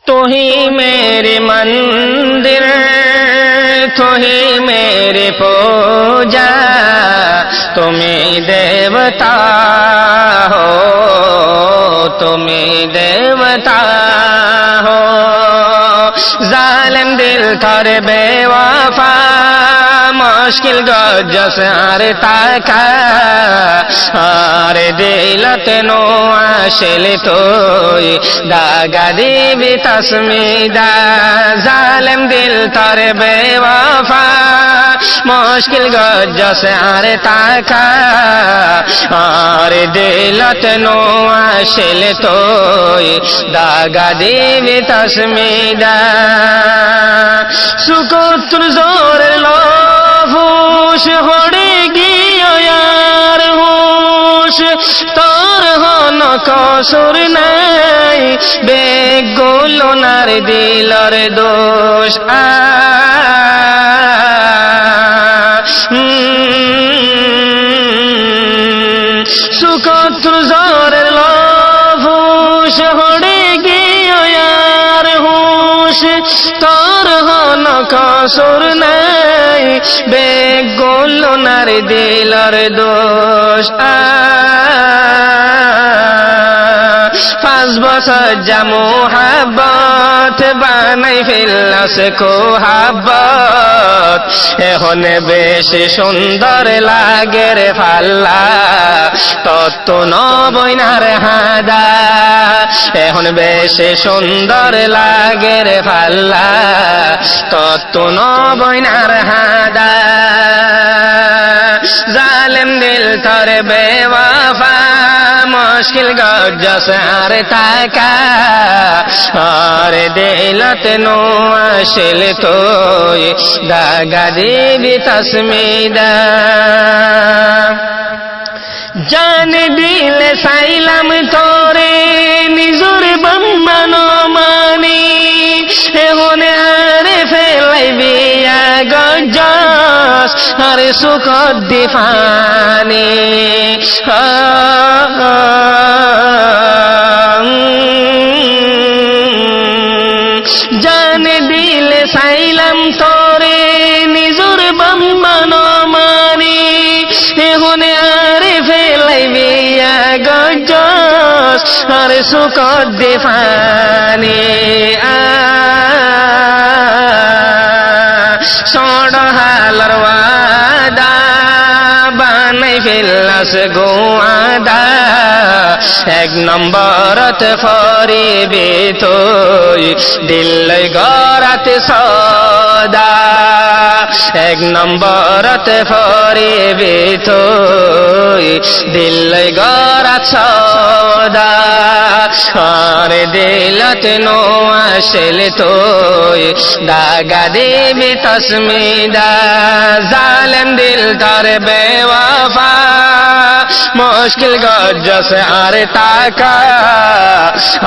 तू ही मेरी मंदिर, तू ही मेरी पूजा, तुम्ही देवता हो, तुम्ही देवता हो। जालिम दिल थोड़े बेवफा, मुश्किल गजस आरे ताका, आरे दिलत नो आशिल तोई दागा दीबी तस्मीदा। जालिम दिल थोड़े बेवफा, मुश्किल गजस आरे ताका, आरे दिलत नो आशिल तोई दागा दीबी तस्मीदा। सुकुत्र जोर लो হুশ হড়ে গিয়ে আর হুশ, তোর হন কসুর নাই, বেগুলো নার দিলর দোষ। সুকত্র জোরের লোভ হুশ হড়ে গিয়ে আর হুশ, তোর হন কসুর নাই, বেগুলো নার দিলর দোষ। 5 বছর যা মোহাব্বত বানাই ফেললাস কোহাব্বত, এখন বেশি সুন্দর লাগে রে ফাল্লা তত্ত্ব নবইনার হাদা, এখন বেশি সুন্দর লাগে রে ফাল্লা তত্ত্ব নবইনার হাদা। জালেম দিল তোর বেওয়াফা, মুশকিল গজস আর তাকা, আর দিলত নো আশিল তোই দাগা দিবি তসমিদা। জান দিলে সাইলাম তোরে নিজর বাম্মানো মানি, এখন আরে ফেলাইবি গজস আর সুখ দিফানি। জান দিলে সাইলাম তোরে নিজর বাম্মানো মানি, এখন আরে ফেলাইবি গজস আর সুখ দিফানি। ষড় হালার ওয়াদা বানাই ফেললাস গোয়াদা, 1 নম্বরত ফরিবি তুই দিল গরাত সদা, 1 নম্বরত ফরিবি তুই দিল গরাত সদা, আর দিলত নো আশিল তুই দাগা দিবি তসমিদা। জালেম দিল তোর বেওয়াফা, মুশকিল গজস আর তাকা,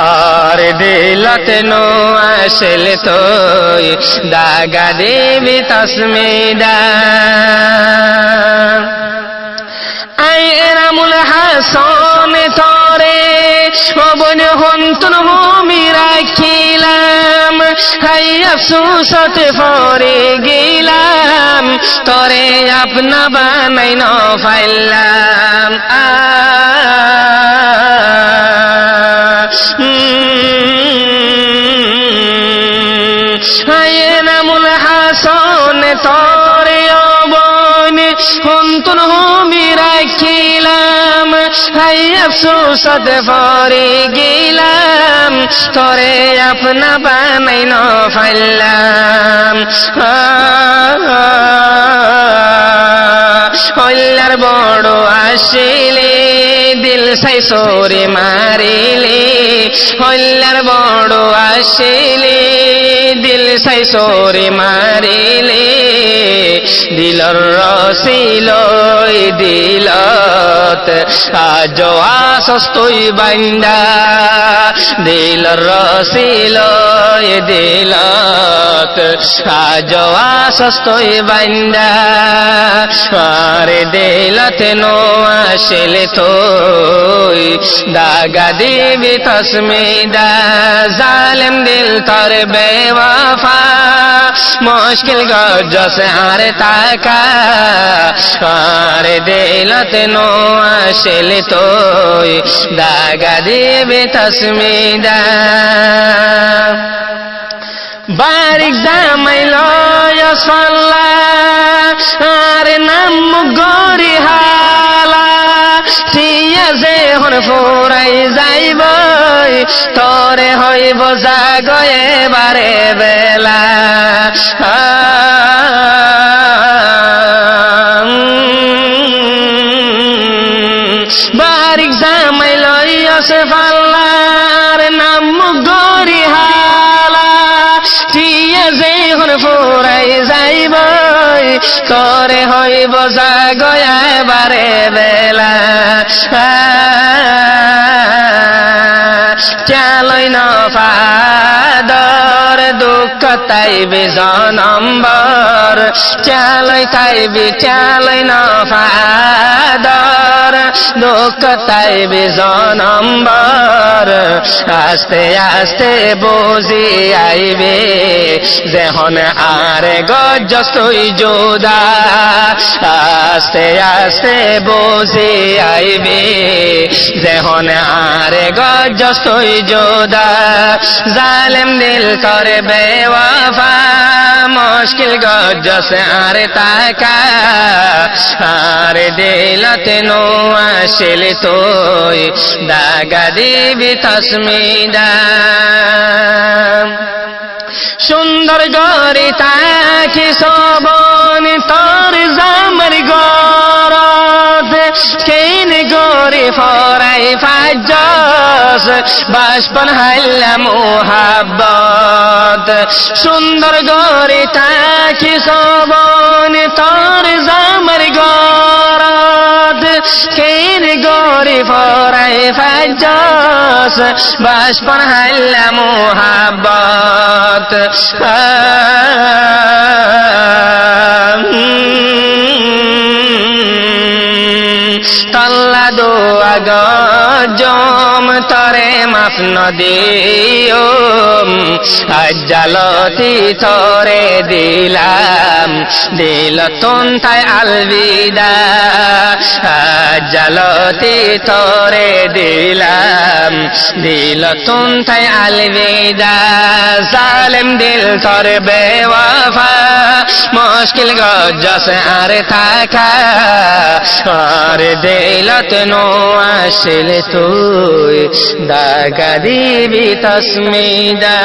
আর দিলত নো আশিল তুই দাগা দিবি তসমিদা। আই এনামুল হাসান তোরে অবন হন্তন ভূমি রাখিলাম, হাই আফসোসত পরে গেলাম, তোরে আপনা বানাই ন ফাইলাম। হাই এনামুল হাসান তোরে অবন হন্তন ভূমি রাখিলাম, হাই আফসোসত পরে গেলাম, তোরে আপনা বানাই ন ফাইলাম। হল্লার বড় আসিলে দিল সাই সোরে মারিলে, হল্লার বড় আসিলে দিল সাই সোরে মারিলে, দিলর রসিল দিলত আজ আসস তুই বান্দা, দিলর রসিল দিলত আজো আসস তুই বান্দা আর দিলত নো আসিলে তুই দাগা দিবি তসমিদা জালিম দিল তোর বেওয়াফা মুশকিল গজস আর তাকা আর দিলত নো আসিলে তুই দাগা দিবি তসমিদা বারিক জামাইল সল্লা আর নাম গরি হালা ঠিয়া যে হন ফুরাই যাইব তরে হইব জাগয়ে বারে বেলা বারিক জামাইল ফাল্লার নাম গরি হালা ঠিয়া যে হন ফুরাই যাইব তরে হইব জাগয়া বারে বেলা চালই নফাদর দুঃখ তাইবে জনম্বর চালই নফাদর দুঃখ তাইবে জনম্বর আস্তে আস্তে বুঝি আইবে যেহন আরে গজস তুই জোদা আস্তে আস্তে বুঝি আইবে যেহন আরে গজস তুই জোদা জালিম দিল করে বেওয়াফা মুশকিল গজস আর তাকা আর দিলত নো আসিলে তুই দাগা দিবি তসমিদা সুন্দর গরি তাকি সবন তোর জামর গরদ কেন গরি ফরাই ফাজস বাসপন হাল্লা মুহাব্বত সুন্দর গরি তাকি সবন তোর জামর গরদ কেন গরি ফরাই ফাজস বাসপন হাল্লা মুহাব্বত তল্লা দোয়া গজম তরে মাফ নদিও আজ্জালতি তরে দিলাম দিল তুন্তায় আলবিদা আজ্জালতি তরে দিলাম দিল তুন্তায় আলবিদা জালিম দিল তরে বেওয়াফা মুশকিল গজস আর থাকা আর দিলত নো আসিলে তুই দাগা দিবি তসমিদা